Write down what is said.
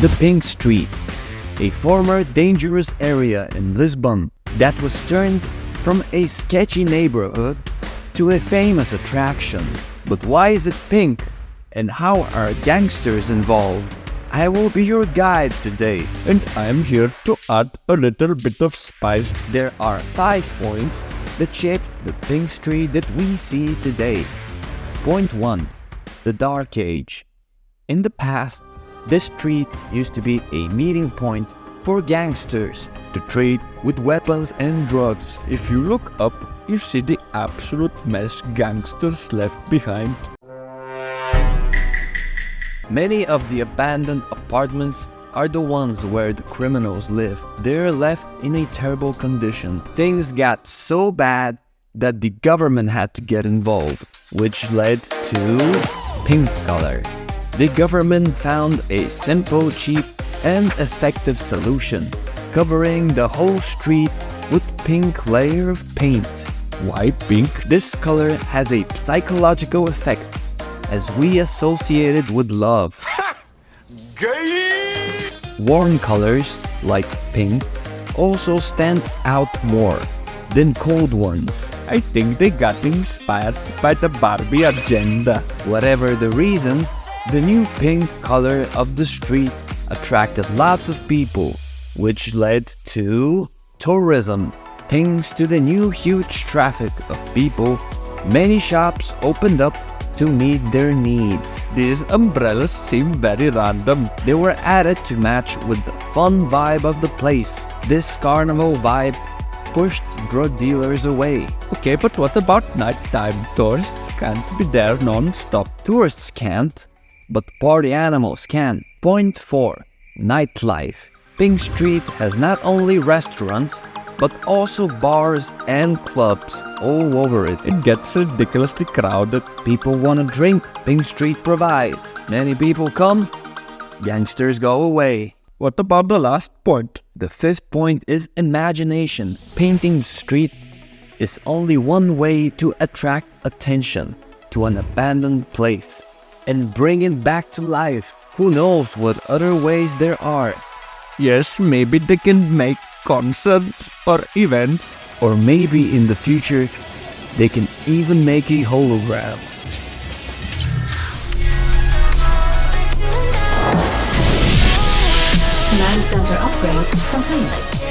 The PINK Street, a former dangerous area in Lisbon that was turned from a sketchy neighborhood to a famous attraction. But why is it pink? And how are gangsters involved? I will be your guide today, And I'm here to add a little bit of spice. There are 5 points that shaped the PINK Street that we see today. Point 1. The Dark Age. In the past, this street used to be a meeting point for gangsters to trade with weapons and drugs. If you look up, you see the absolute mess gangsters left behind. Many of the abandoned apartments are the ones where the criminals live. They're left in a terrible condition. Things got so bad that the government had to get involved, which led to pink color. The government found a simple, cheap, and effective solution, covering the whole street with pink layer of paint. Why pink? This color has a psychological effect as we associate it with love. Gay! Warm colors, like pink, also stand out more than cold ones. I think they got inspired by the Barbie agenda. Whatever the reason, the new pink color of the street attracted lots of people, which led to tourism. Thanks to the new huge traffic of people, many shops opened up to meet their needs. These umbrellas seem very random. They were added to match with the fun vibe of the place. This carnival vibe pushed drug dealers away. Okay, but what about nighttime? Tourists can't be there non-stop. Tourists can't, but party animals can. Point 4. Nightlife. PINK Street has not only restaurants, but also bars and clubs all over it. It gets ridiculously crowded. People want to drink, PINK Street provides. Many people come, gangsters go away. What about the last point? The 5th point is imagination. Painting the street is only one way to attract attention to an abandoned place and bring it back to life. Who knows what other ways there are? Yes, maybe they can make concerts or events. Or maybe in the future, they can even make a hologram. Command center upgrade complete.